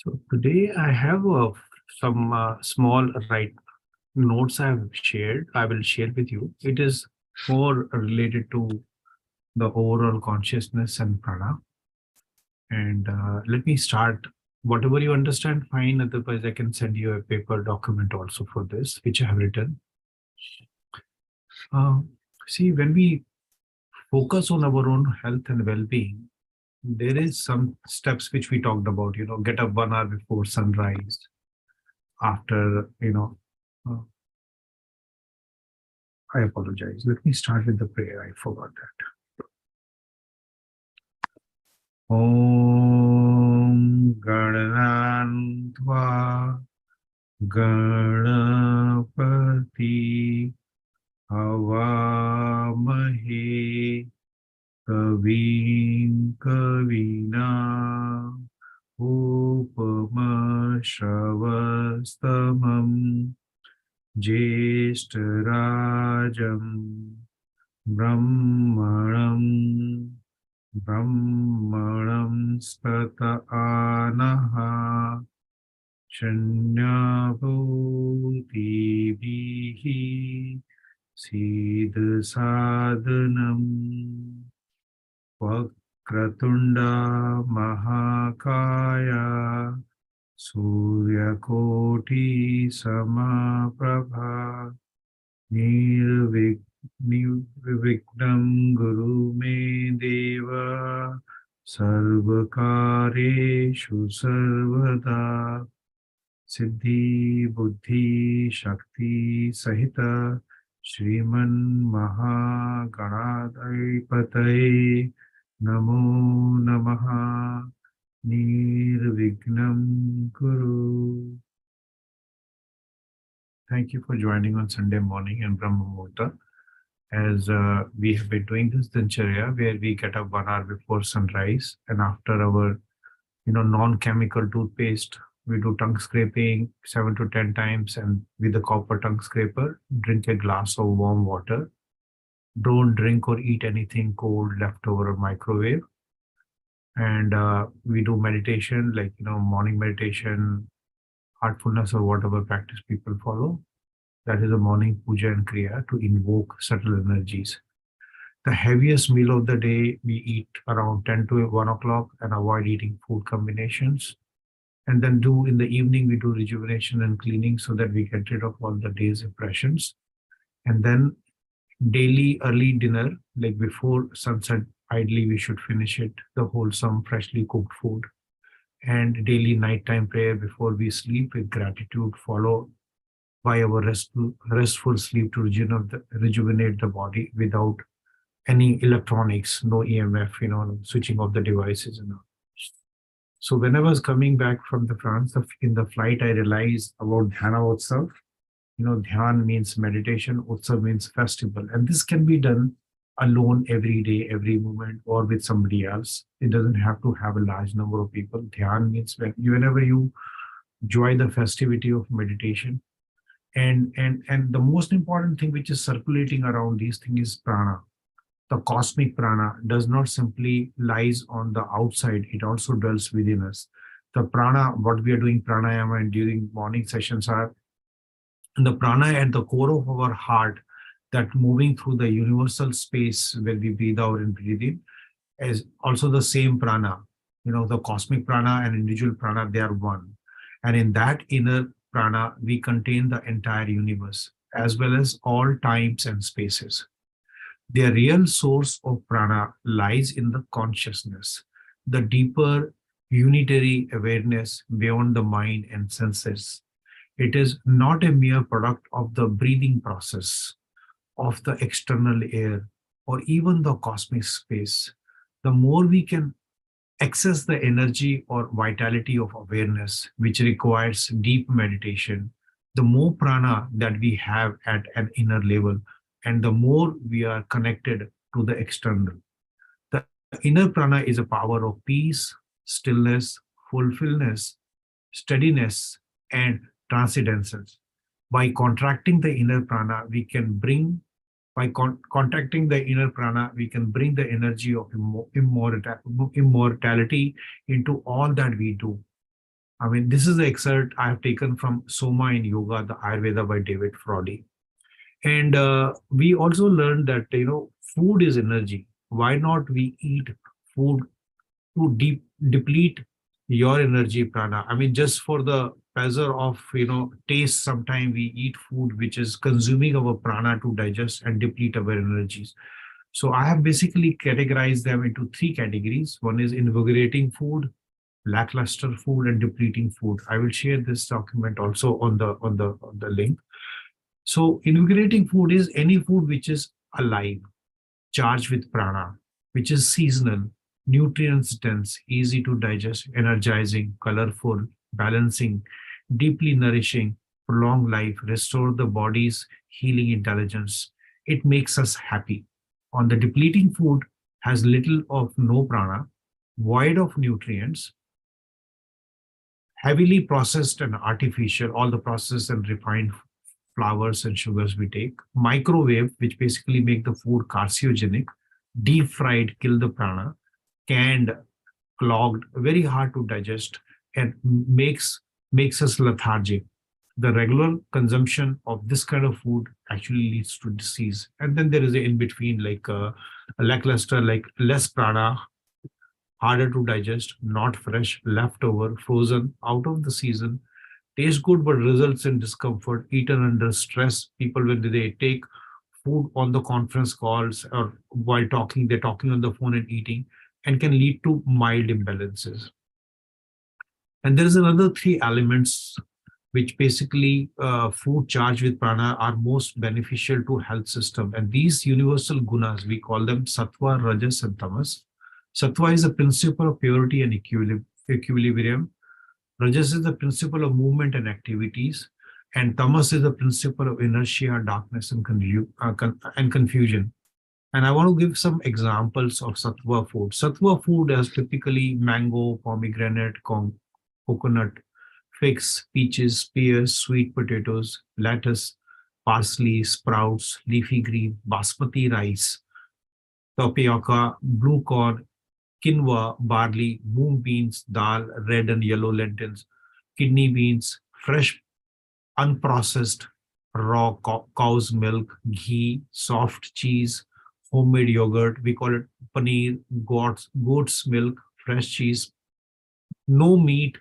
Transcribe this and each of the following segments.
So today I have some small notes I have shared. I will share with you. It is more related to the overall consciousness and prana. And let me start. Whatever you understand, fine. Otherwise, I can send you a paper document also for this, which I have written. Uh, See, when we focus on our own health and well-being, there is some steps which we talked about. Get up 1 hour before sunrise. After uh, I apologize. Let me start with the prayer. I forgot that. Om Ganantva Ganapati Havamahe Kavim Kavina Upama Shavastamam Jeshtarajam Brahmanam Brahmanam Spata Anaha Shanyabhutibihi Sid Sadhanam Vakratunda Mahakaya Suryakoti Samaprabha Nirvignam Guru Me Deva Sarvakareshu Sarvada Siddhi Buddhi Shakti Sahita Shriman Mahaganadhaipataye Namo Namaha Nirvignam Guru. Thank you for joining on Sunday morning in Brahma Muhurta. As we have been doing this Dincharya, where we get up 1 hour before sunrise, and after our non-chemical toothpaste, we do tongue scraping 7 to 10 times, and with the copper tongue scraper, drink a glass of warm water. Don't drink or eat anything cold, leftover, or microwave. And we do meditation, like morning meditation, heartfulness, or whatever practice people follow. That is a morning puja and kriya to invoke subtle energies. The heaviest meal of the day we eat around 10 to 1 o'clock and avoid eating food combinations. And then in the evening, we do rejuvenation and cleaning so that we get rid of all the day's impressions. And then daily early dinner, like before sunset, ideally we should finish it, the wholesome, freshly cooked food. And daily nighttime prayer before we sleep with gratitude, followed by our restful sleep to rejuvenate the body without any electronics, no EMF, switching off the devices and all. So when I was coming back from the France, in the flight, I realized about Dhyana Utsav. Dhyan means meditation, Utsav means festival. And this can be done alone every day, every moment, or with somebody else. It doesn't have to have a large number of people. Dhyan means whenever you enjoy the festivity of meditation. And the most important thing which is circulating around these things is prana. The cosmic prana does not simply lies on the outside, it also dwells within us. The prana, what we are doing pranayama and during morning sessions are the prana at the core of our heart, that moving through the universal space where we breathe out and breathe in, is also the same prana. The cosmic prana and individual prana, they are one. And in that inner prana, we contain the entire universe, as well as all times and spaces. The real source of prana lies in the consciousness, the deeper unitary awareness beyond the mind and senses. It is not a mere product of the breathing process, of the external air, or even the cosmic space. The more we can access the energy or vitality of awareness, which requires deep meditation, the more prana that we have at an inner level, and the more we are connected to the external. The inner prana is a power of peace, stillness, fulfillment, steadiness, and transcendences. By contracting the inner prana, we can bring contacting the inner prana, we can bring the energy of immortality into all that we do. I mean, this is the excerpt I have taken from Soma in Yoga, the Ayurveda by David Froddy. And we also learned that, food is energy. Why not we eat food to deplete your energy, prana? I mean, just for the pleasure of, taste, sometime we eat food which is consuming our prana to digest and deplete our energies. So I have basically categorized them into three categories. One is invigorating food, lackluster food, and depleting food. I will share this document also on the link. So invigorating food is any food which is alive, charged with prana, which is seasonal, nutrients dense, easy to digest, energizing, colorful, balancing, deeply nourishing, prolong life, restore the body's healing intelligence. It makes us happy. On the depleting food has little of no prana, void of nutrients, heavily processed and artificial, all the processed and refined flours and sugars we take, microwave, which basically make the food carcinogenic, deep fried, kill the prana, canned, clogged, very hard to digest, and makes us lethargic. The regular consumption of this kind of food actually leads to disease. And then there is a in between, like a lackluster, like less prana, harder to digest, not fresh, leftover, frozen, out of the season, tastes good but results in discomfort, eaten under stress. People, when they take food on the conference calls or while talking, they're talking on the phone and eating, and can lead to mild imbalances. And there is another three elements which basically food charged with prana are most beneficial to health system. And these universal gunas, we call them sattva, rajas, and tamas. Sattva is the principle of purity and equilibrium. Rajas is the principle of movement and activities, and tamas is the principle of inertia, darkness, and confusion. And I want to give some examples of sattva food. Sattva food is typically mango, pomegranate, coconut, figs, peaches, pears, sweet potatoes, lettuce, parsley, sprouts, leafy green, basmati rice, tapioca, blue corn, quinoa, barley, mung beans, dal, red and yellow lentils, kidney beans, fresh, unprocessed, raw cow's milk, ghee, soft cheese, homemade yogurt. We call it paneer, goat's milk, fresh cheese, no meat,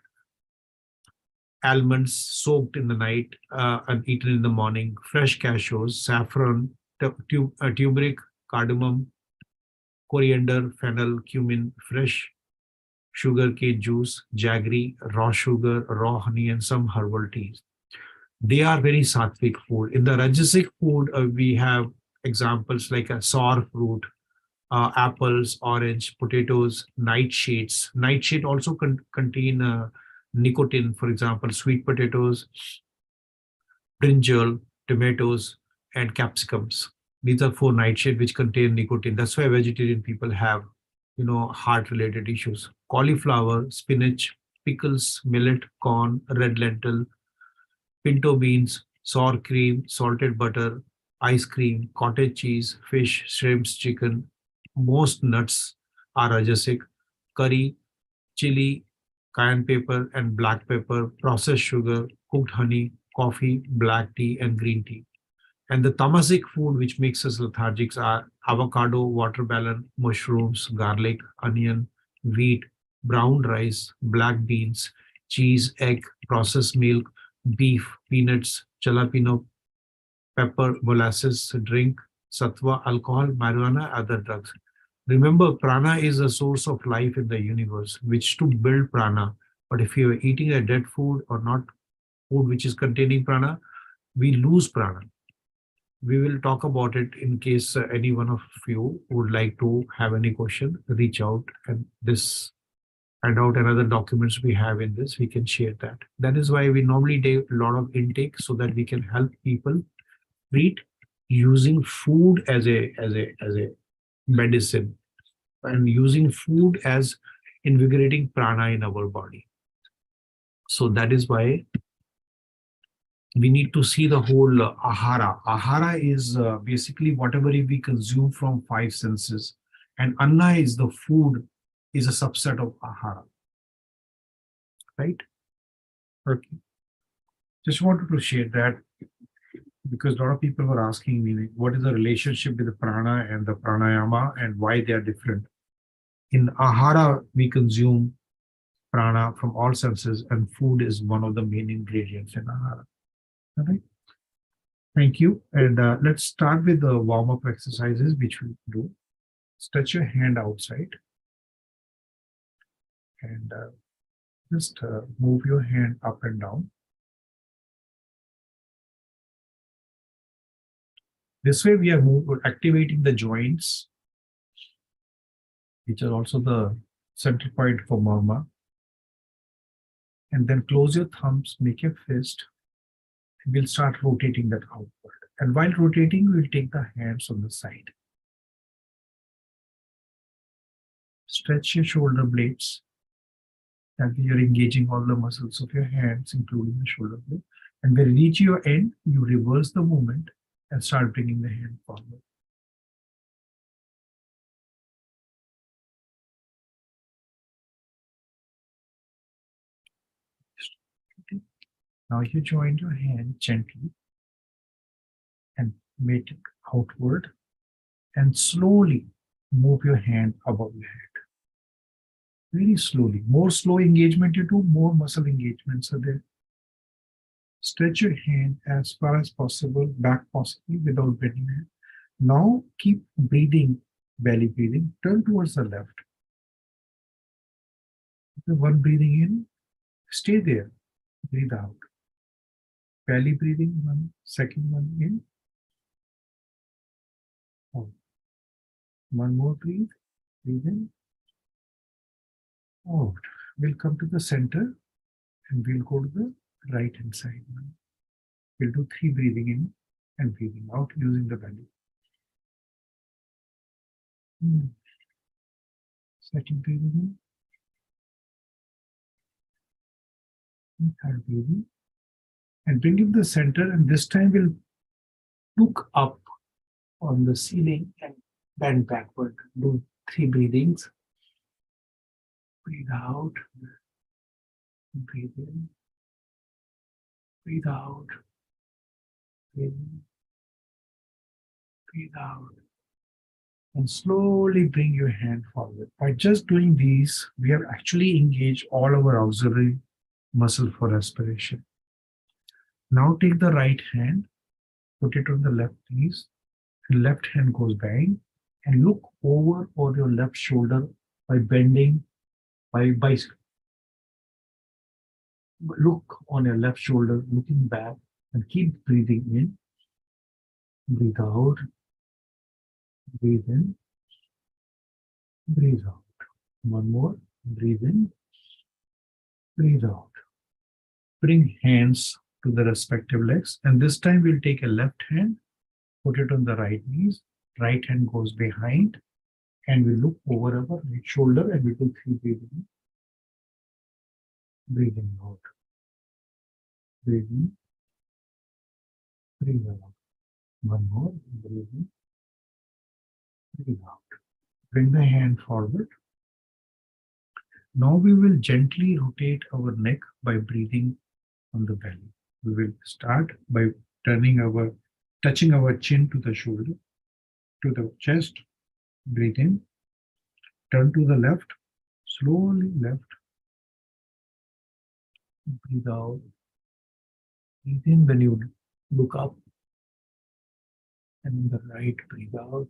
almonds soaked in the night and eaten in the morning, fresh cashews, saffron, turmeric, cardamom, coriander, fennel, cumin, fresh sugar cane juice, jaggery, raw sugar, raw honey, and some herbal teas. They are very sattvic food. In the rajasic food, we have examples like a sour fruit, apples, orange, potatoes, nightshades. Nightshade also contain nicotine, for example, sweet potatoes, brinjal, tomatoes, and capsicums. These are four nightshade which contain nicotine. That's why vegetarian people have, heart-related issues. Cauliflower, spinach, pickles, millet, corn, red lentil, pinto beans, sour cream, salted butter, ice cream, cottage cheese, fish, shrimps, chicken. Most nuts are rajasic. Curry, chili, cayenne pepper, and black pepper, processed sugar, cooked honey, coffee, black tea, and green tea. And the tamasic food which makes us lethargic are avocado, watermelon, mushrooms, garlic, onion, wheat, brown rice, black beans, cheese, egg, processed milk, beef, peanuts, jalapeno, pepper, molasses, drink, sattva, alcohol, marijuana, other drugs. Remember, prana is a source of life in the universe, which to build prana. But if you are eating a dead food or not food which is containing prana, we lose prana. We will talk about it in case any one of you would like to have any question, reach out and this and out and other documents we have in this, we can share that. That is why we normally do a lot of intake so that we can help people treat using food as a medicine and using food as invigorating prana in our body. So that is why we need to see the whole ahara. Ahara is basically whatever we consume from five senses, and anna is the food, is a subset of ahara, right? Okay. Just wanted to share that because a lot of people were asking me, like, what is the relationship with the prana and the pranayama and why they are different. In ahara, we consume prana from all senses, and food is one of the main ingredients in ahara. All right. Thank you. And let's start with the warm-up exercises, which we do. Stretch your hand outside and just move your hand up and down. This way we are activating the joints, which are also the central point for murmur. And then close your thumbs, make a fist, and we'll start rotating that outward. And while rotating, we'll take the hands on the side. Stretch your shoulder blades. That way you're engaging all the muscles of your hands, including the shoulder blade. And when you reach your end, you reverse the movement and start bringing the hand forward. Now you join your hand gently and make it outward and slowly move your hand above your head. Very slowly. More slow engagement you do, more muscle engagements are there. Stretch your hand as far as possible, back possibly without bending your head. Now keep breathing, belly breathing. Turn towards the left. One breathing in, stay there. Breathe out. Belly breathing, one, second one in. Out. One more breathe. Breathe in. Out. We'll come to the center and we'll go to the right hand side. We'll do 3 breathing in and breathing out using the belly. Second breathing in. Third breathing. And bring it to the center, and this time we'll look up on the ceiling and bend backward. Do 3 breathings. Breathe out. Breathe in. Breathe out. Breathe in. Breathe out. And slowly bring your hand forward. By just doing these, we have actually engaged all our auxiliary muscle for respiration. Now take the right hand, put it on the left knees, and left hand goes back, and look over on your left shoulder by bending, look on your left shoulder, looking back, and keep breathing in, breathe out, breathe in, breathe out. One more, breathe in, breathe out. Bring hands to the respective legs, and this time we'll take a left hand, put it on the right knees, right hand goes behind, and we look over our right shoulder and we do 3 breathing. Breathing out. Breathe in. Breathe out. One more. Breathe in. Breathe out. Bring the hand forward. Now we will gently rotate our neck by breathing on the belly. We will start by touching our chin to the shoulder, to the chest. Breathe in. Turn to the left. Slowly left. Breathe out. Breathe in when you look up. And on the right, breathe out.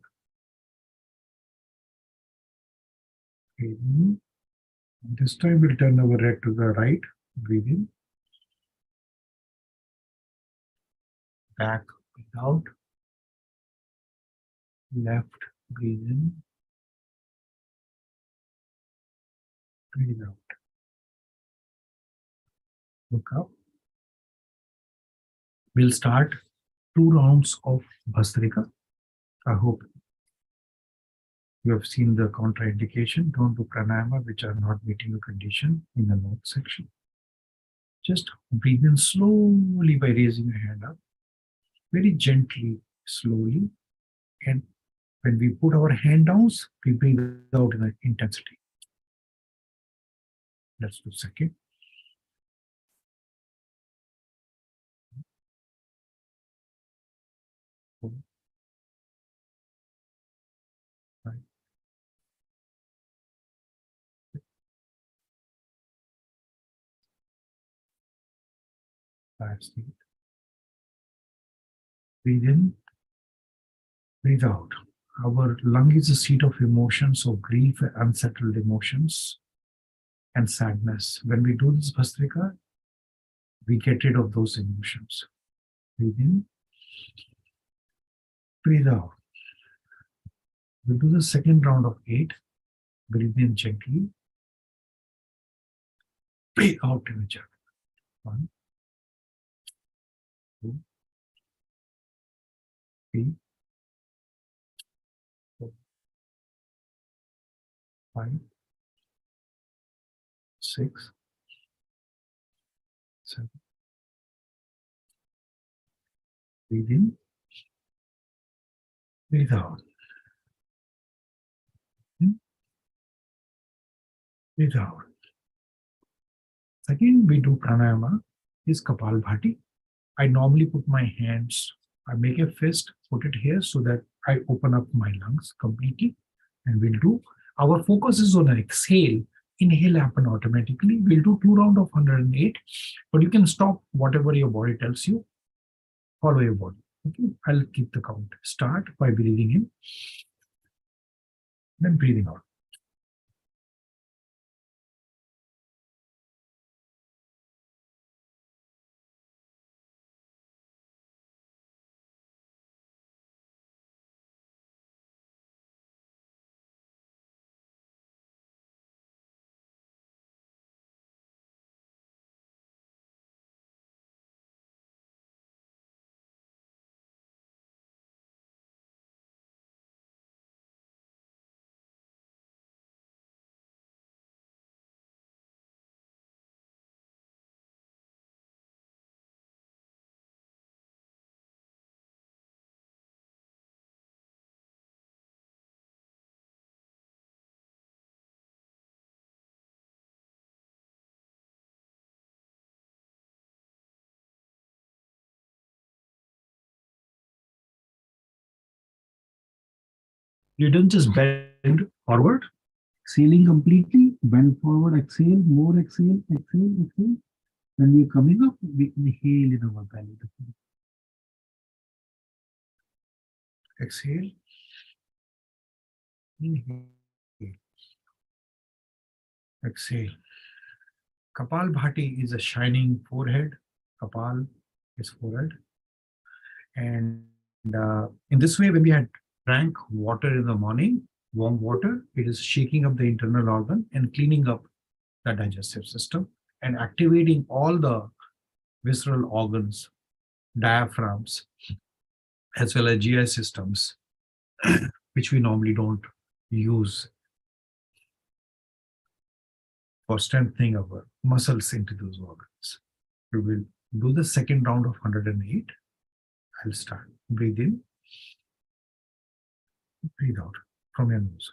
Breathe in. And this time we'll turn our head to the right. Breathe in. Back, breathe out. Left, breathe in. Breathe out. Look up. We'll start 2 rounds of Bhastrika. I hope you have seen the contraindication. Don't do pranayama which are not meeting the condition in the note section. Just breathe in slowly by raising your hand up. Very gently, slowly. And when we put our hand down, we breathe out in intensity. Let's do second. 4, 5, 6. Breathe in, breathe out. Our lung is a seat of emotions, of grief, unsettled emotions, and sadness. When we do this Bhastrika, we get rid of those emotions. Breathe in, breathe out. We do the second round of 8. Breathe in gently, breathe out in a gently. 1, 2, 3, 4, 5, 6, 7. Breathe in, breathe out. In, breathe out. Second, we do pranayama, is Kapalbhati. I normally put my hands, I make a fist, put it here so that I open up my lungs completely. And we'll do, our focus is on an exhale. Inhale happen automatically. We'll do 2 rounds of 108, but you can stop whatever your body tells you. Follow your body. Okay, I'll keep the count. Start by breathing in, then breathing out. You don't just bend forward, exhaling completely, bend forward, exhale, more exhale, exhale, exhale. When we're coming up, we inhale in our belly. Exhale, inhale, exhale. Kapal Bhati is a shining forehead. Kapal is forehead. And in this way, when we had drank water in the morning, warm water, it is shaking up the internal organ and cleaning up the digestive system and activating all the visceral organs, diaphragms, as well as GI systems, which we normally don't use for strengthening our muscles into those organs. We will do the second round of 108. I'll start. Breathe in, breathe out from your nose.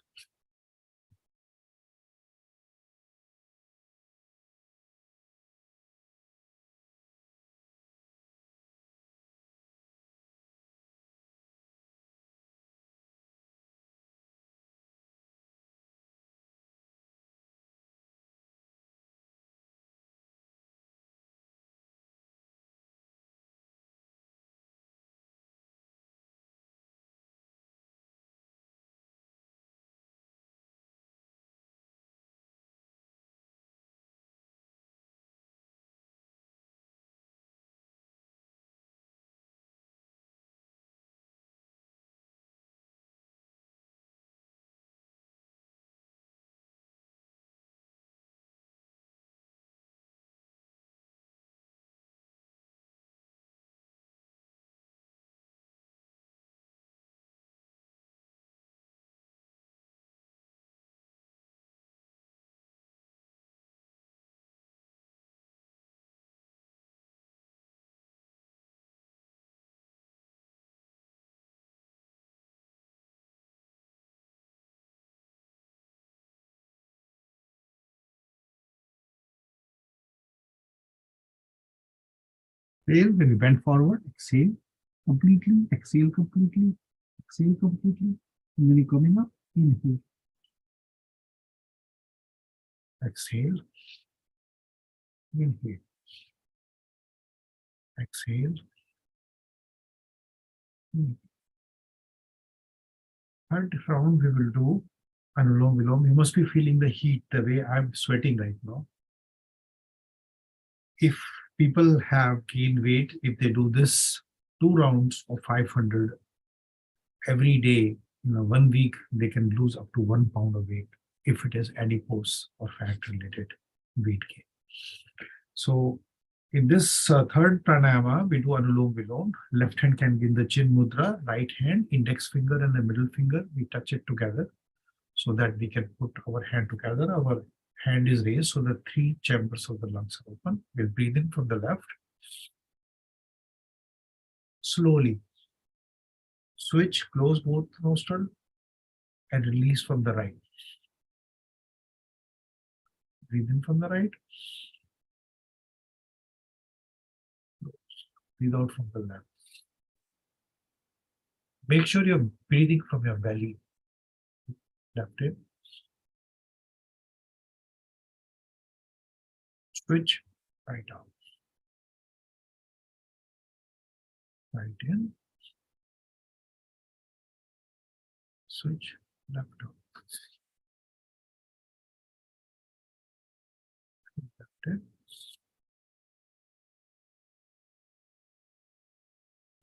Exhale, when we bend forward, exhale, completely, exhale completely, exhale completely. And when you're coming up, inhale. Exhale. Inhale. Exhale. Inhale. Third round we will do Anulom Vilom. You must be feeling the heat the way I'm sweating right now. If people have gained weight, if they do this 2 rounds of 500 every day, 1 week, they can lose up to 1 pound of weight if it is adipose or fat related weight gain. So in this third pranayama, we do Anulom Vilom. Left hand can be in the chin mudra, right hand, index finger and the middle finger, we touch it together so that we can put our hand together. Our hand is raised so the 3 chambers of the lungs are open. We'll breathe in from the left. Slowly switch, close both nostrils and release from the right. Breathe in from the right. Breathe out from the left. Make sure you're breathing from your belly. Left in. Switch, right out. Right in. Switch, left out. Left in.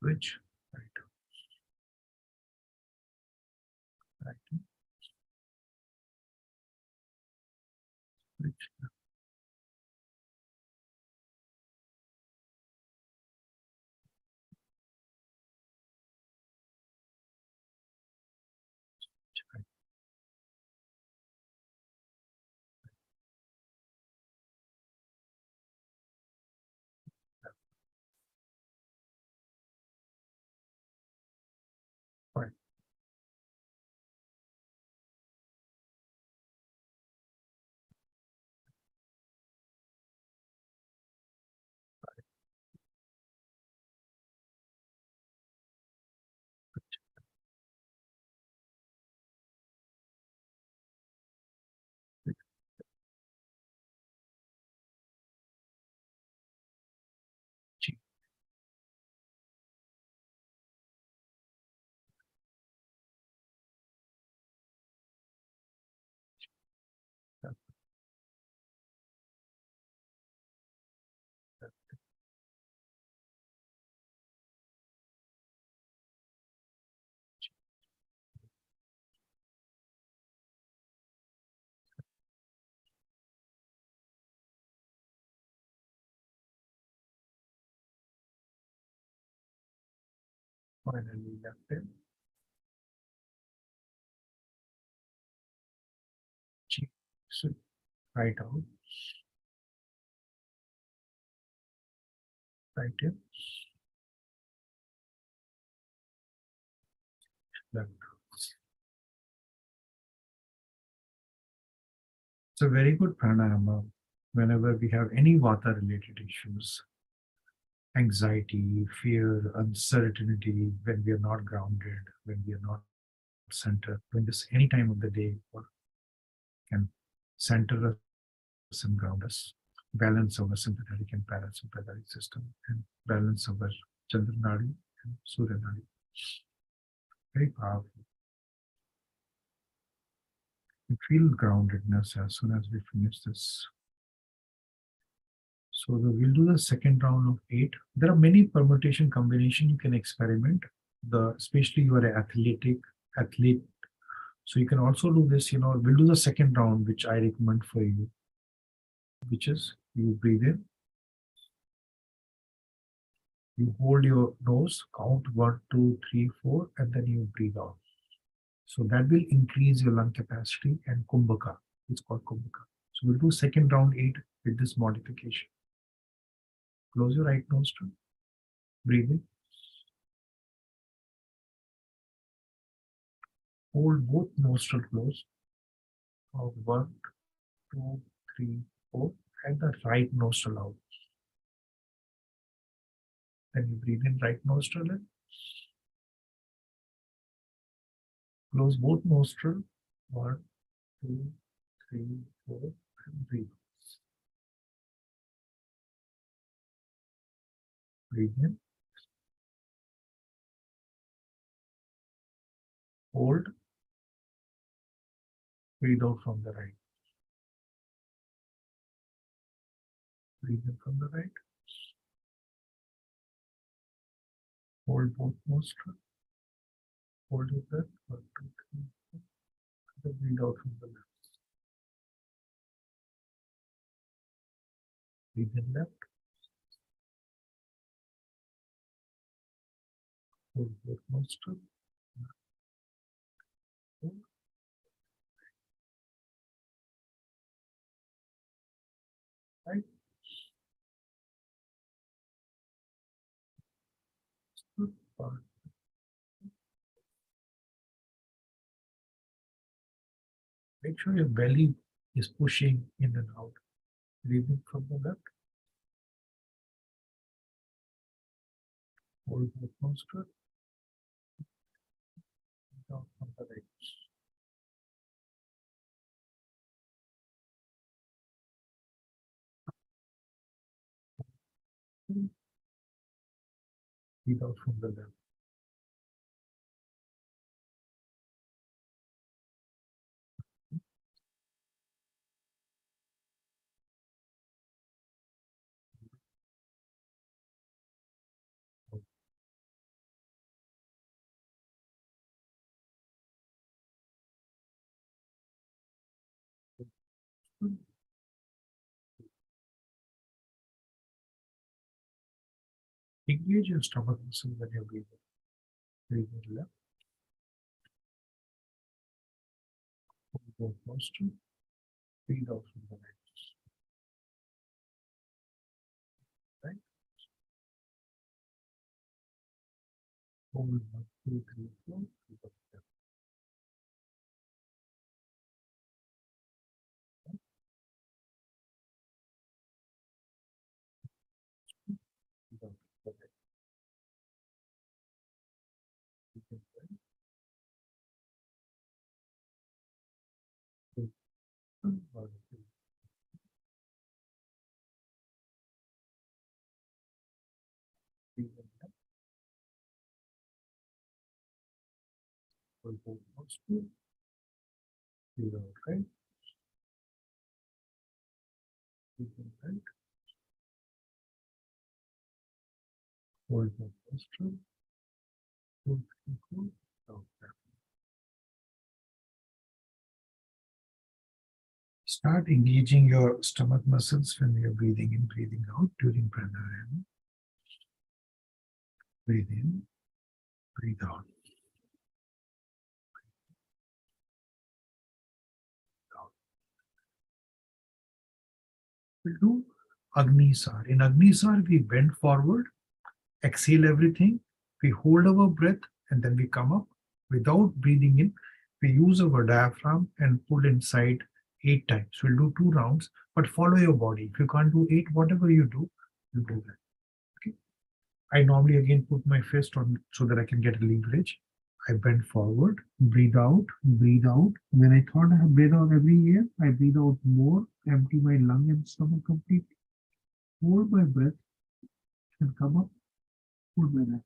Switch, right out. Right in. Switch, left. Right. Right. Chi, left, left, finally left in. Chi, switch, right out. Right in. Left out. It's a very good pranayama whenever we have any vata related issues, anxiety, fear, uncertainty, when we are not grounded, when we are not centered, when this any time of the day or can center us and ground us, balance our sympathetic and parasympathetic system, and balance our Chandranadi and Suryanadi. Very powerful. We feel groundedness as soon as we finish this. So we'll do the second round of 8. There are many permutation combination you can experiment. Especially you are an athlete. So you can also do this, we'll do the second round, which I recommend for you, which is you breathe in, you hold your nose, count 1, 2, 3, 4, and then you breathe out. So that will increase your lung capacity and kumbhaka. It's called kumbhaka. So we'll do second round 8 with this modification. Close your right nostril, breathe in, hold both nostrils closed. 1, 2, 3, 4, and the right nostril out. Then you breathe in right nostril in, Close both nostrils. 1, 2, 3, 4, and breathe. Breathe in. Hold. Breathe out from the right. Breathe in from the right. Hold both nostrils. Hold your breath. 1, 2, 3, 4. And breathe out from the left. Breathe in left. Hold both nostrils. Hold. Right. Good. Fine. Make sure your belly is pushing in and out. Breathe in from the left. Hold both nostrils. Breathe out from the right. Breathe out from the left. Engage your stomach muscle when you're breathing. Breathe in left. Hold both nostrils. Breathe out from the right. Right. Hold 1, 2, 3, 4. Breathe out left. Breathe out from the right. Breathe in right. Hold 1, 2. Breathe in left. Hold both nostrils. Breathe out right. Breathe in right. Hold both nostrils. 2, 3, 4. Out left. Start engaging your stomach muscles when you're breathing in, breathing out during pranayama. Breathe in, breathe out. We'll do Agnisar. In Agnisar, we bend forward, exhale everything, we hold our breath, and then we come up. Without breathing in, we use our diaphragm and pull inside 8 times. We'll do 2 rounds, but follow your body. If you can't do 8, whatever you do that. Okay. I normally again put my fist on so that I can get a leverage. I bend forward, breathe out, breathe out. When I thought I have breathed out every year, I breathe out more, empty my lung and stomach completely, hold my breath, and come up, hold my breath.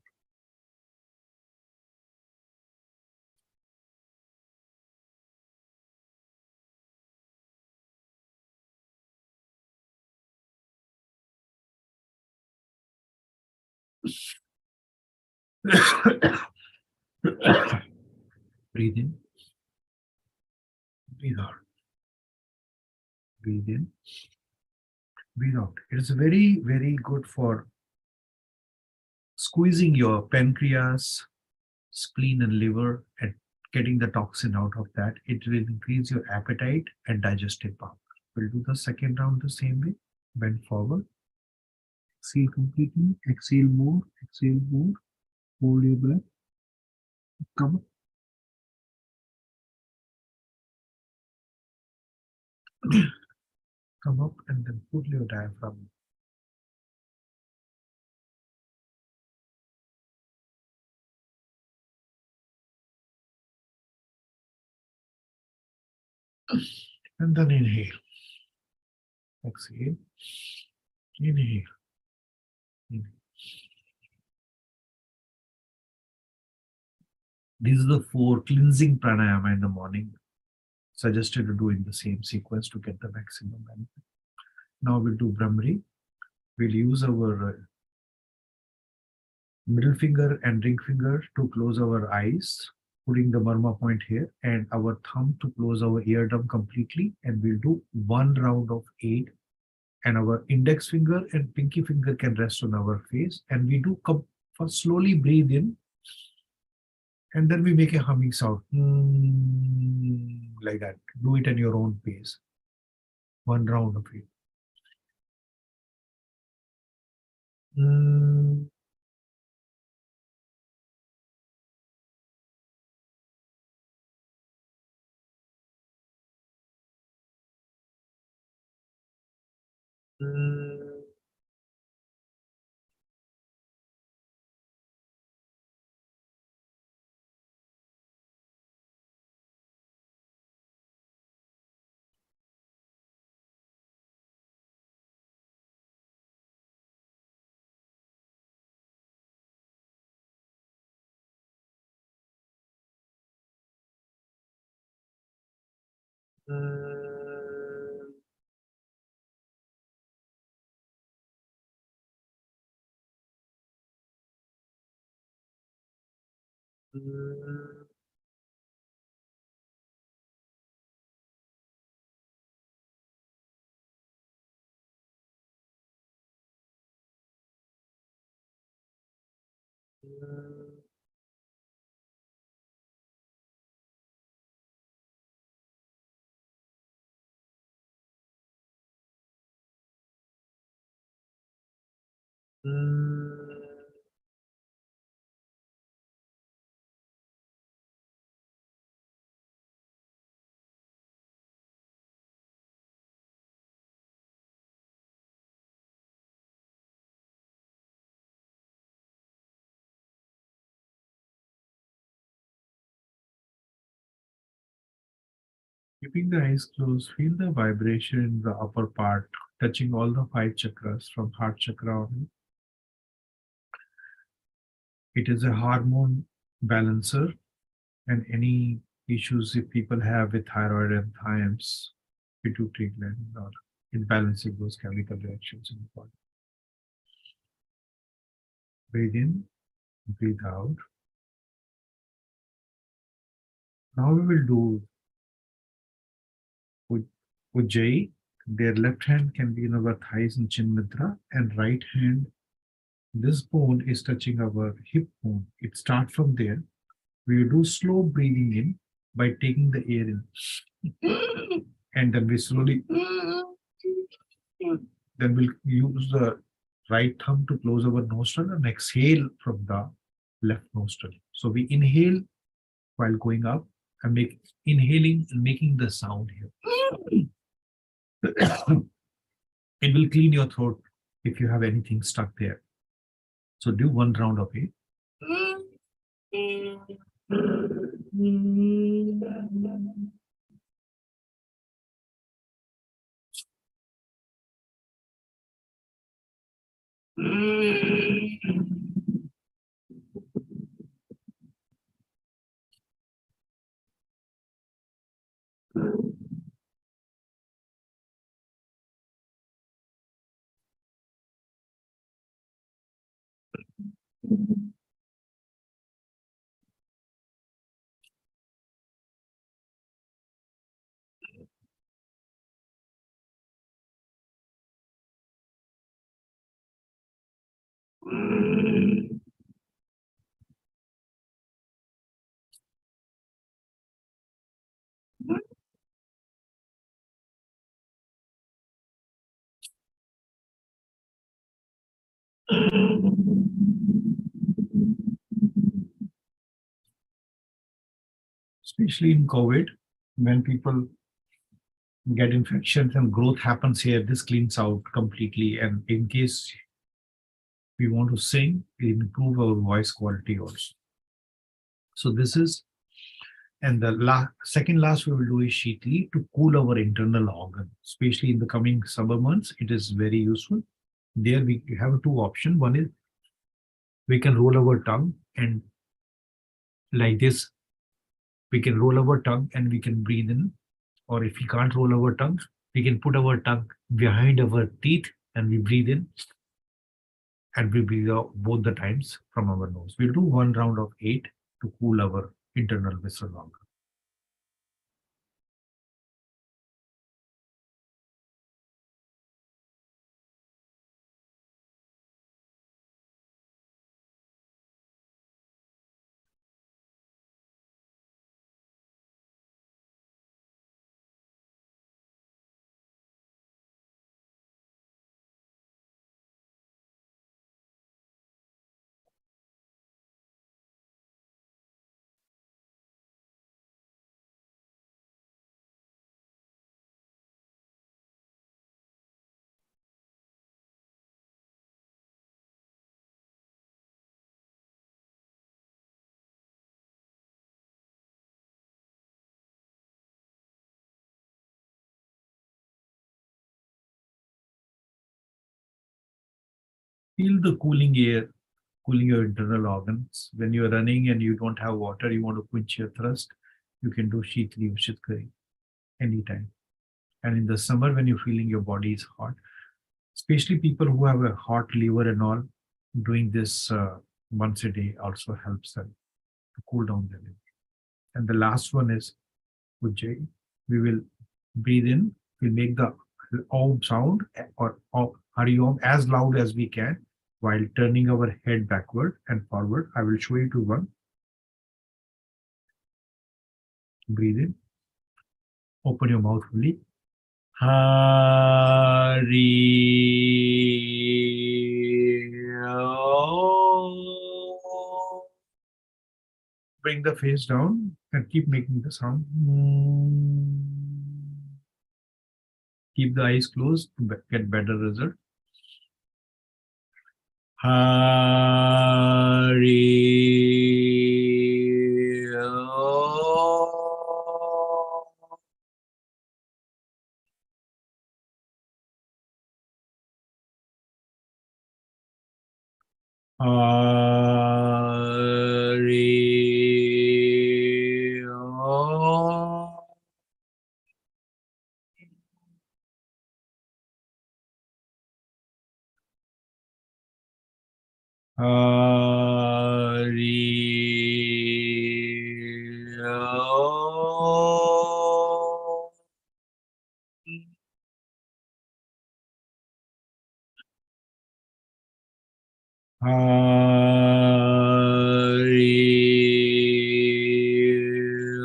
Breathe in, breathe out, breathe in, breathe out. It is very, very good for squeezing your pancreas, spleen, and liver and getting the toxin out of that. It will increase your appetite and digestive power. We'll do the second round the same way. Bend forward, exhale completely, exhale more, hold your breath, come up. Come up and then pull your diaphragm. And then inhale. Exhale. Inhale. Inhale. These are the 4 cleansing pranayama in the morning. Suggested to do in the same sequence to get the maximum benefit. Now we'll do Brahmari. We'll use our middle finger and ring finger to close our eyes, putting the marma point here, and our thumb to close our eardrum completely. And we'll do 1 round of 8. And our index finger and pinky finger can rest on our face. And we do first slowly breathe in. And then we make a humming sound. Like that. Do it at your own pace. 1 round of it. Keeping the eyes closed, feel the vibration in the upper part, touching all the 5 chakras from heart chakra on. It is a hormone balancer, and any issues if people have with thyroid and thymus, pituitary gland, or imbalancing those chemical reactions in the body. Breathe in, breathe out. Now we will do Ujjayi. Their left hand can be in our thighs in Chin Mudra, and right hand, this bone is touching our hip bone. It starts from there. We will do slow breathing in by taking the air in. And then we slowly, then we'll use the right thumb to close our nostril and exhale from the left nostril. So we inhale while going up and inhaling and making the sound here. It will clean your throat if you have anything stuck there. So do 1 round of it. Especially in COVID, when people get infections and growth happens here, this cleans out completely. And in case we want to sing, it improve our voice quality also. So this is And the second last we will do is Shitli to cool our internal organ, especially in the coming summer months. It is very useful. There we have two options. One is we can roll our tongue and like this, we can roll our tongue and we can breathe in. Or if we can't roll our tongue, we can put our tongue behind our teeth and we breathe in and we breathe out both the times from our nose. We'll do one round of 8 to cool our internal visceral organ. Feel the cooling air, cooling your internal organs. When you're running and you don't have water, you want to quench your thirst, you can do Shitli or Shitkari anytime. And in the summer, when you're feeling your body is hot, especially people who have a hot liver and all, doing this once a day also helps them to cool down their liver. And the last one is Puja. We will breathe in, we'll make the Om sound or Om as loud as we can while turning our head backward and forward. I will show you to one. Breathe in, open your mouth fully. Hari Om. Bring the face down and keep making the sound. Keep the eyes closed to get better result. Hari Om. Hari Om. Hari Om. Hari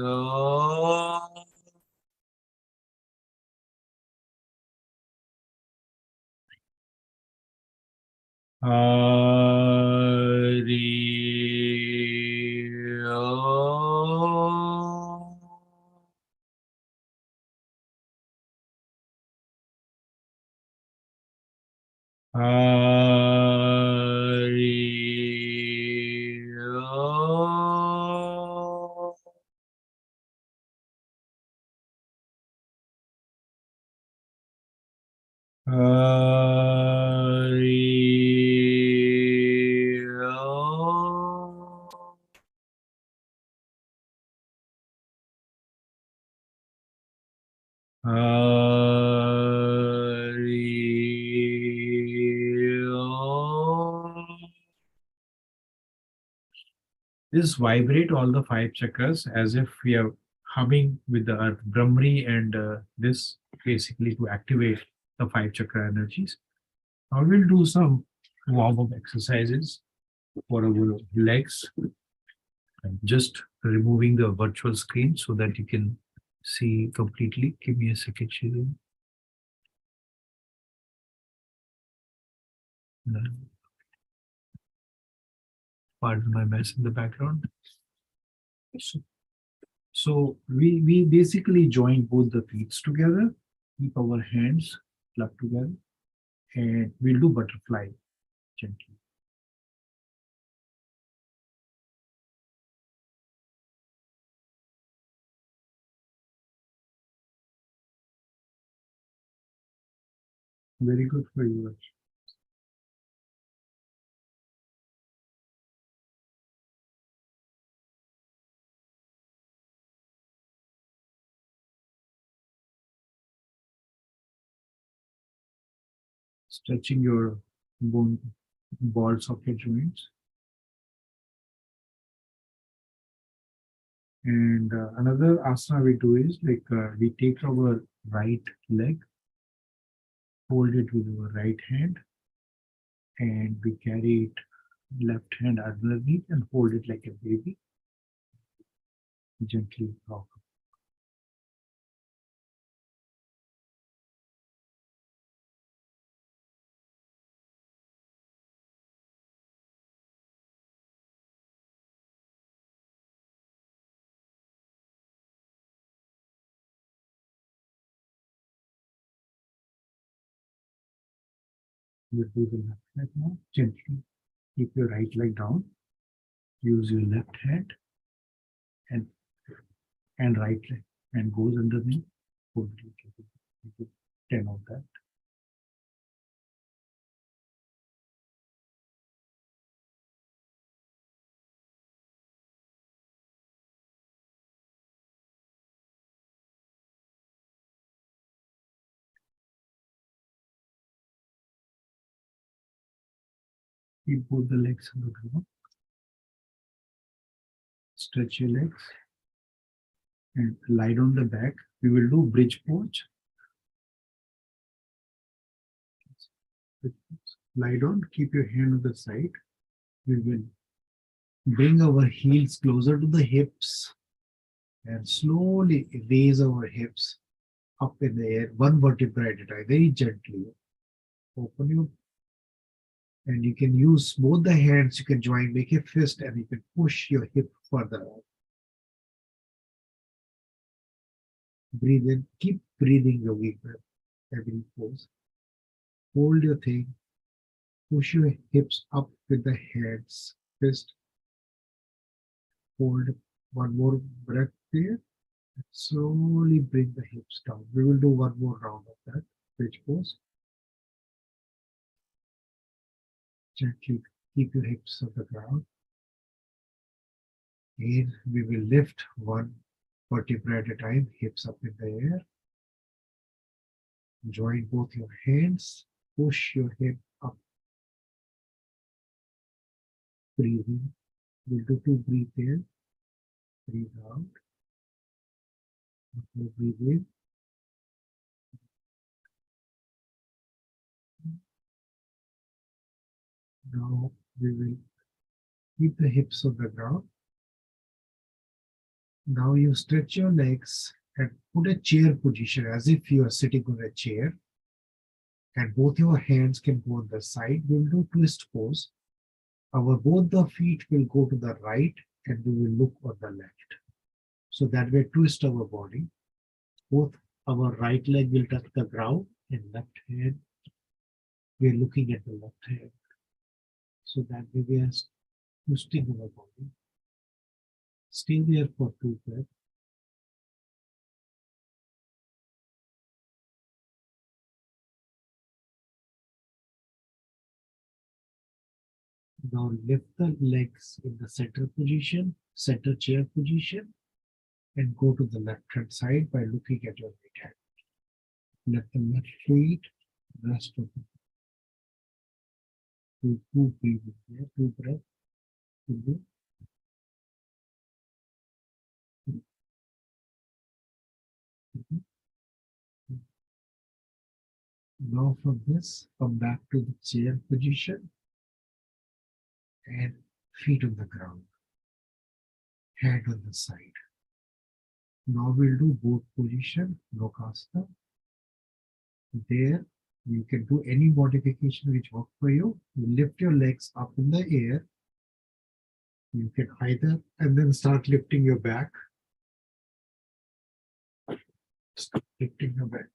Om. Hari Om. Hari Om. Hari Om. Hari Om. This vibrate all the 5 chakras as if we are humming with the earth, Brahmari, and this basically to activate the 5 chakra energies. Now we'll do some warm-up exercises for our legs, just removing the virtual screen so that you can see completely. Give me a second, Shirin. Pardon my mess in the background. So we basically join both the feet together, keep our hands plugged together, and we'll do butterfly gently. Very good for you, Raj. Stretching your bone balls of your joints. And another asana we do is like we take our right leg, hold it with our right hand, and we carry it left hand underneath and hold it like a baby. Gently rock. We'll do the left leg now. Gently keep your right leg down. Use your left hand and right leg and goes underneath. Hold it like a 10 of that. Keep both the legs on the ground. Stretch your legs and lie on the back. We will do bridge pose. Lie down, keep your hand on the side. We will bring our heels closer to the hips and slowly raise our hips up in the air, one vertebra at a time, very gently. Open your, and you can use both the hands, you can join, make a fist, and you can push your hip further out. Breathe in, keep breathing yogic breath, every pose. Hold your thing, push your hips up with the hands, fist. Hold one more breath there. Slowly bring the hips down. We will do one more round of that bridge pose. Gently keep your hips on the ground. And we will lift one vertebra at a time, hips up in the air. Join both your hands, push your hip up. Breathe in. We'll do 2 breathe in. Breathe out. Breathe in. Now we will keep the hips on the ground. Now you stretch your legs and put a chair position as if you are sitting on a chair. And both your hands can go on the side. We'll do twist pose. Both the feet will go to the right and we will look on the left. So that way twist our body. Both our right leg will touch the ground and left hand. We are looking at the left hand. So that way we are twisting our body. Stay there for 2 breaths. Now lift the legs in the center position, center chair position, and go to the left hand side by looking at your right hand. Let the left feet rest of the 2 breathing there, 2 breaths. Now from this, come back to the chair position and feet on the ground, head on the side. Now we'll do both position, Lokasana. There, you can do any modification which works for you. You lift your legs up in the air. You can either, and then start lifting your back. Start lifting your back.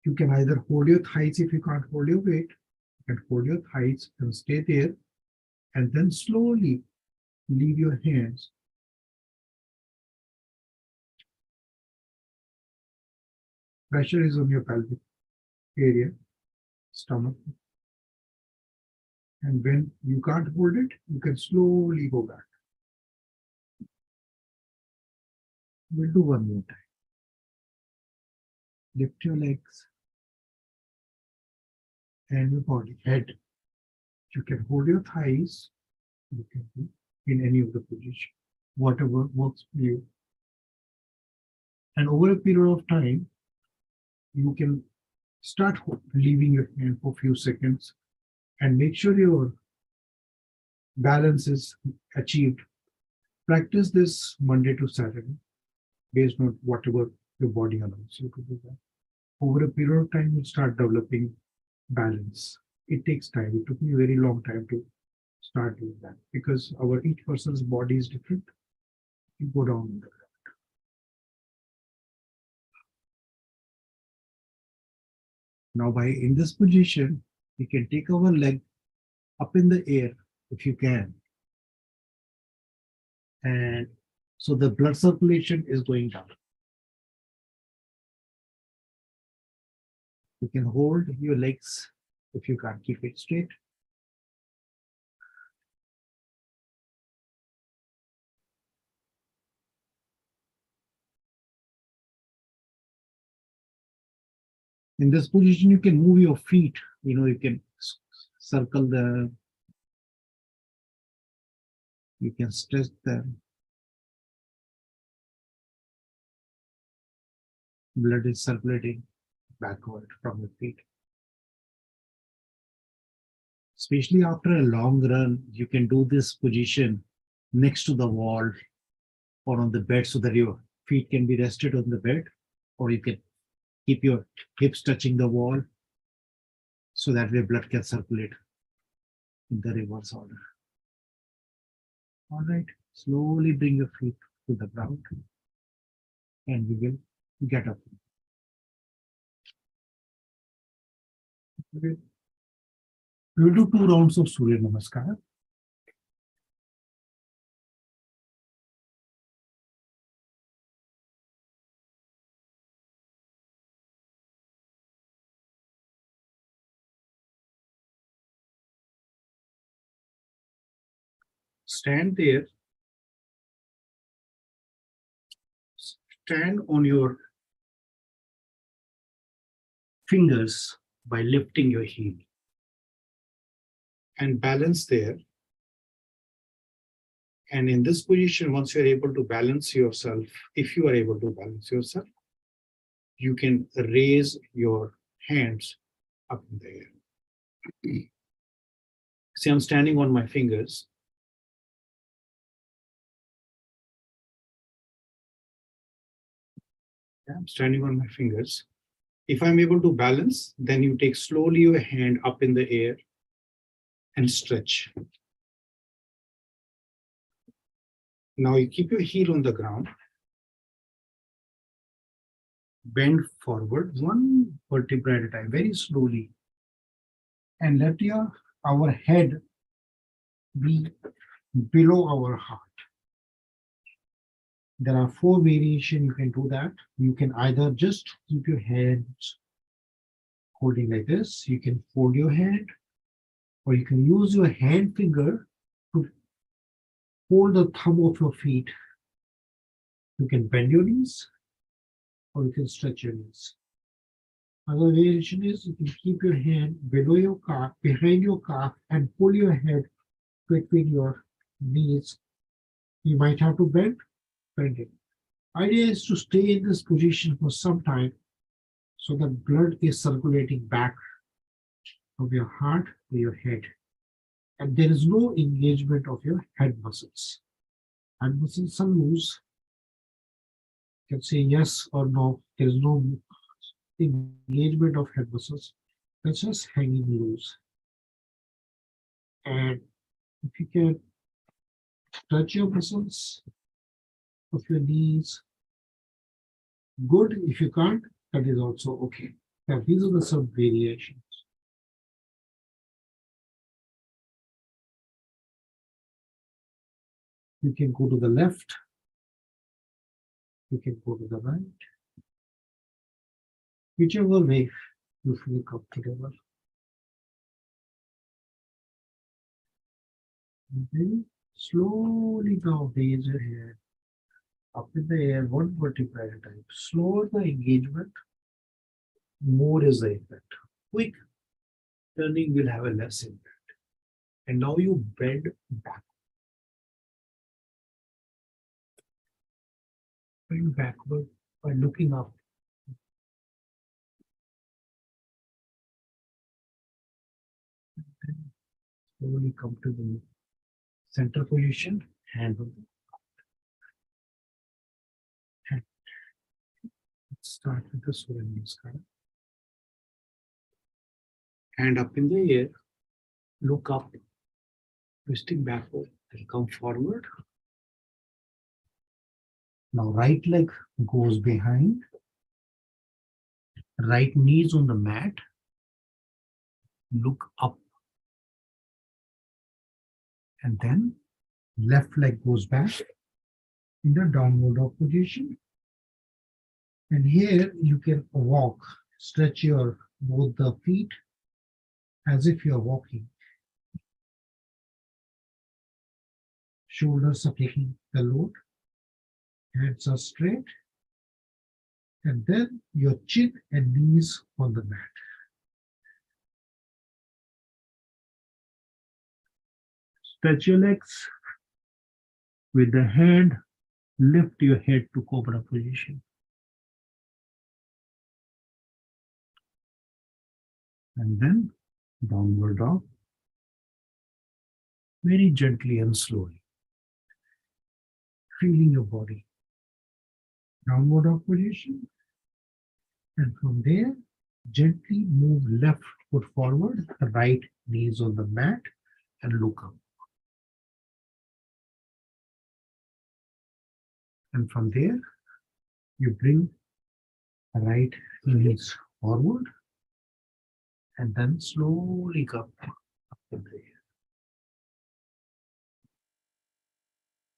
You can either hold your thighs if you can't hold your weight. You can hold your thighs and stay there. And then slowly leave your hands. Pressure is on your pelvic area, stomach. And when you can't hold it, you can slowly go back. We'll do one more time. Lift your legs and your body, head. You can hold your thighs. You can do in any of the position, whatever works for you. And over a period of time, you can start leaving your hand for a few seconds and make sure your balance is achieved. Practice this Monday to Saturday based on whatever your body allows you to do that. Over a period of time, you start developing balance. It takes time. It took me a very long time to start doing that because each person's body is different. You go down. Now, in this position, we can take our leg up in the air if you can. And so the blood circulation is going down. You can hold your legs if you can't keep it straight. In this position, you can move your feet. You can circle them. You can stretch them. Blood is circulating backward from your feet. Especially after a long run, you can do this position next to the wall or on the bed so that your feet can be rested on the bed, or you can keep your hips touching the wall so that way blood can circulate in the reverse order. All right, slowly bring your feet to the ground and we will get up. Okay. We will do 2 rounds of Surya Namaskar. Stand there. Stand on your fingers by lifting your heel. And balance there. And in this position, once you're able to balance yourself, if you are able to balance yourself, you can raise your hands up in the air. See, I'm standing on my fingers. I'm standing on my fingers. If I'm able to balance, then you take slowly your hand up in the air and stretch. Now you keep your heel on the ground. Bend forward 1 vertebra at a time, very slowly. And let our head be below our heart. There are 4 variations you can do that. You can either just keep your hands holding like this. You can fold your hand, or you can use your hand finger to hold the thumb of your feet. You can bend your knees, or you can stretch your knees. Another variation is you can keep your hand below your calf, behind your calf, and pull your head between your knees. You might have to bend it. Idea is to stay in this position for some time so that blood is circulating back from your heart to your head. And there is no engagement of your head muscles. Head muscles are loose. You can say yes or no. There is no engagement of head muscles. That's just hanging loose. And if you can touch your muscles of your knees, good. If you can't, that is also okay. Now, these are the some variations. You can go to the left. You can go to the right. whichever way you feel comfortable. And then slowly now raise your head up in the air, one vertebra at a time. Slower the engagement, more is the impact. Quick turning will have a less impact. And now you bend back. Bend backward by looking up. And then slowly come to the center position, hand on the hand. Let's start with the Surya Namaskar. Hand up in the air, look up, twisting backward and come forward. Now right leg goes behind, right knees on the mat, look up. And then left leg goes back in the downward dog position. And here you can walk, stretch your both the feet as if you are walking. Shoulders are taking the load, hands are straight, and then your chin and knees on the mat. Stretch your legs. With the hand, lift your head to cobra position. And then downward dog. Very gently and slowly. Feeling your body. Downward dog position. And from there, gently move left foot forward, right knees on the mat, and look up. And from there, you bring right knees forward, and then slowly come up in the air.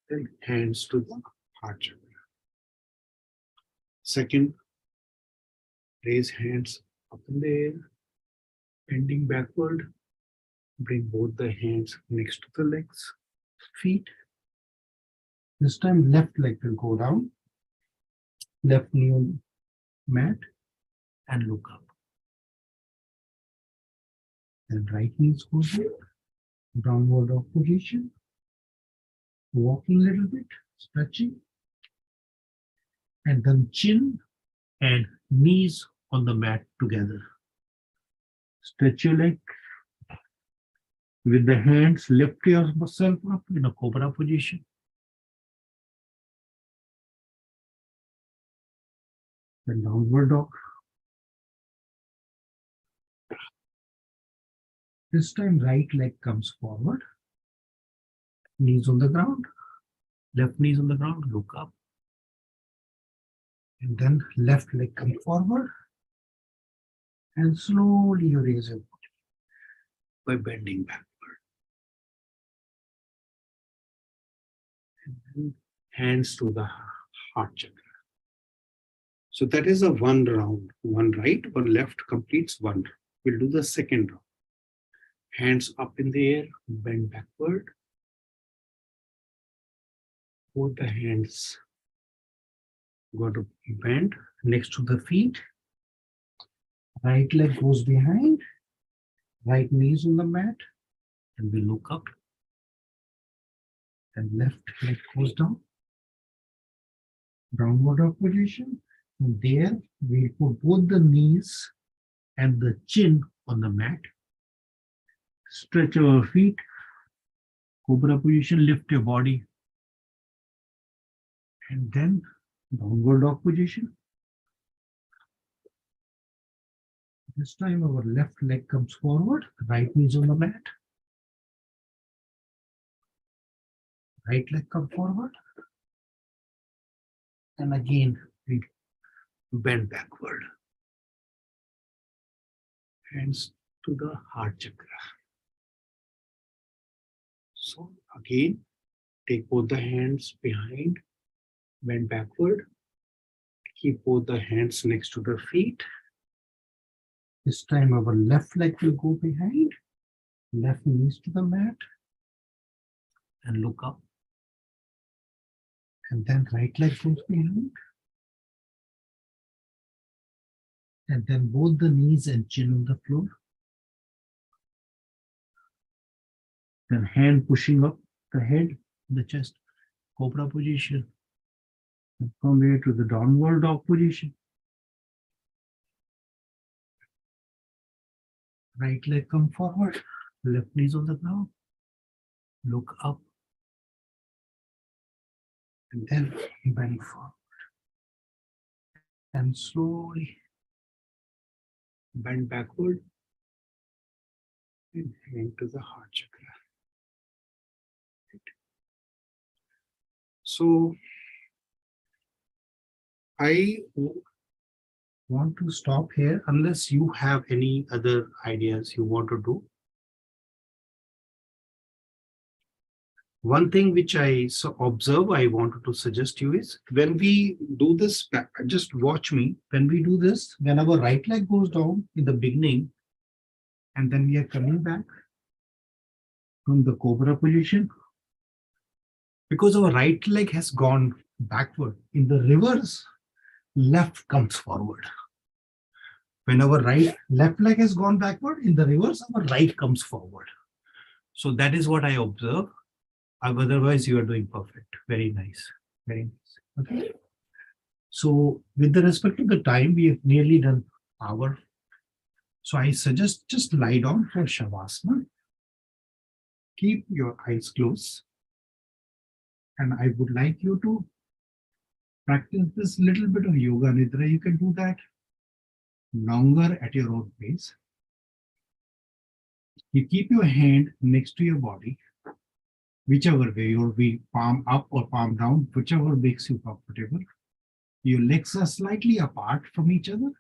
Then hands to the heart chakra. Second, raise hands up in the air, bending backward. Bring both the hands next to the legs, feet. This time left leg will go down, left knee on mat, and look up. Then right knees goes up, downward dog position, walking a little bit, stretching, and then chin and knees on the mat together. Stretch your leg. With the hands, lift yourself up in a cobra position. Then downward dog. This time right leg comes forward, knees on the ground, left knees on the ground, look up. And then left leg comes forward, and slowly you raise your body by bending backward. And then hands to the heart chakra. So that is a one round, one right, one left completes one. We'll do the second round. Hands up in the air, bend backward. Both the hands go to bend next to the feet. Right leg goes behind, right knees on the mat, and we look up. And left leg goes down. Downward dog position. And there we put both the knees and the chin on the mat. Stretch our feet. Cobra position, lift your body. And then downward dog position. This time our left leg comes forward, right knees on the mat. Right leg comes forward. And again, we bend backward. Hands to the heart chakra. So again, take both the hands behind, bend backward. Keep both the hands next to the feet. This time our left leg will go behind, left knees to the mat, and look up. And then right leg goes behind. And then both the knees and chin on the floor. Then hand pushing up the head, the chest, cobra position. And from here to the downward dog position. Right leg come forward, left knees on the ground. Look up. And then bend forward. And slowly bend backward and hand to the heart chakra. So I want to stop here unless you have any other ideas you want to do. One thing which I observe, I wanted to suggest you is when we do this, just watch me. When we do this, when our right leg goes down in the beginning, and then we are coming back from the cobra position, because our right leg has gone backward. In the reverse, left comes forward. When our left leg has gone backward, in the reverse, our right comes forward. So that is what I observe. Otherwise, you are doing perfect. Very nice. Very nice. Okay. So with the respect to the time, we have nearly done hour. So I suggest just lie down for Shavasana. Keep your eyes closed. And I would like you to practice this little bit of yoga nidra. You can do that longer at your own pace. You keep your hand next to your body, whichever way, your palm up or palm down, whichever makes you comfortable. Your legs are slightly apart from each other,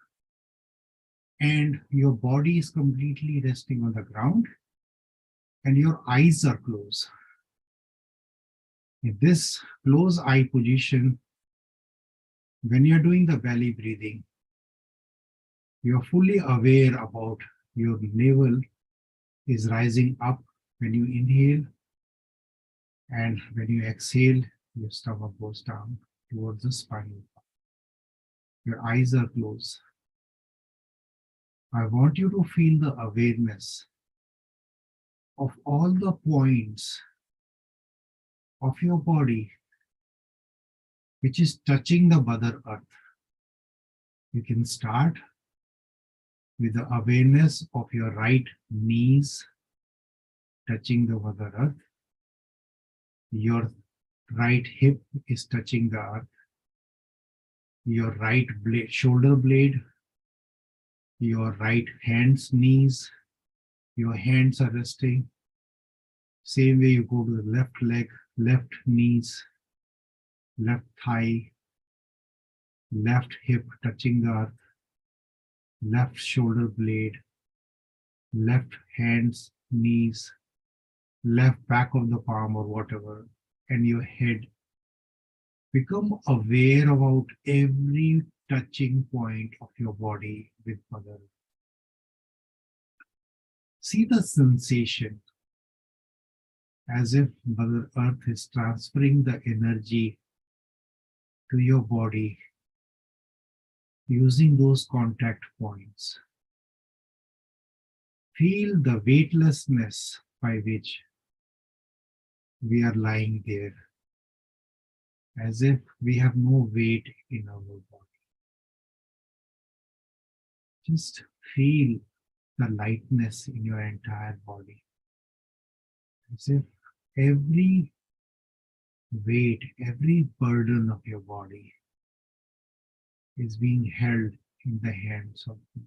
and your body is completely resting on the ground, and your eyes are closed. In this closed eye position, when you're doing the belly breathing, you're fully aware about your navel is rising up when you inhale, and when you exhale, your stomach goes down towards the spine. Your eyes are closed. I want you to feel the awareness of all the points of your body which is touching the Mother Earth. You can start with the awareness of your right knees touching the Mother Earth. Your right hip is touching the earth. Your right blade, shoulder blade, your right hand's knees, your hands are resting. Same way you go to the left leg, left knees, left thigh, left hip touching the earth, left shoulder blade, left hands, knees, left back of the palm or whatever, and your head. Become aware about every touching point of your body with Mother Earth. See the sensation as if Mother Earth is transferring the energy to your body using those contact points. Feel the weightlessness by which we are lying there, as if we have no weight in our body. Just feel the lightness in your entire body, as if every weight, every burden of your body is being held in the hands of you.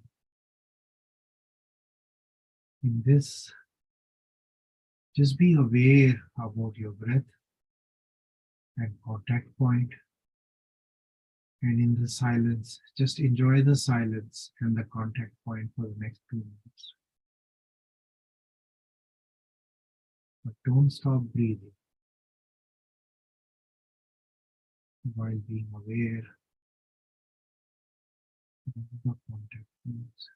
In this, just be aware about your breath and contact point. And in the silence, just enjoy the silence and the contact point for the next 2 minutes. But don't stop breathing while being aware of the contact points.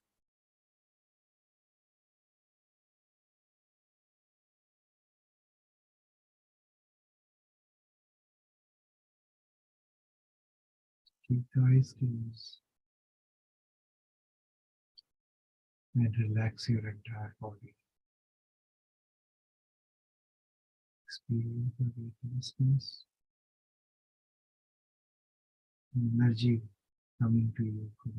Keep the eyes closed and relax your entire body. Experience the weightlessness, energy coming to you from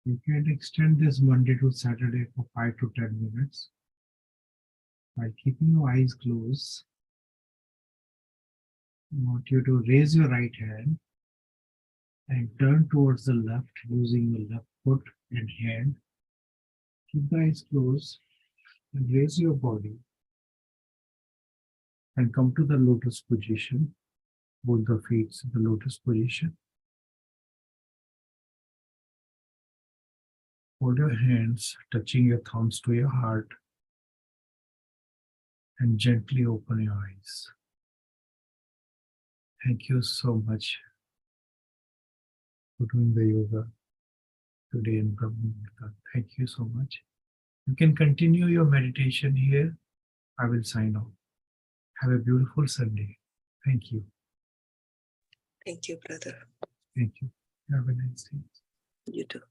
you can extend this Monday to Saturday for 5 to 10 minutes by keeping your eyes closed. I want you to raise your right hand and turn towards the left using your left foot and hand. Keep the eyes closed and raise your body and come to the lotus position. Both the feet in the lotus position. Hold your hands, touching your thumbs to your heart, and gently open your eyes. Thank you so much for doing the yoga today in Brahma Muhurta. Thank you so much. You can continue your meditation here. I will sign off. Have a beautiful Sunday. Thank you. Thank you, brother. Thank you. Have a nice day. You too.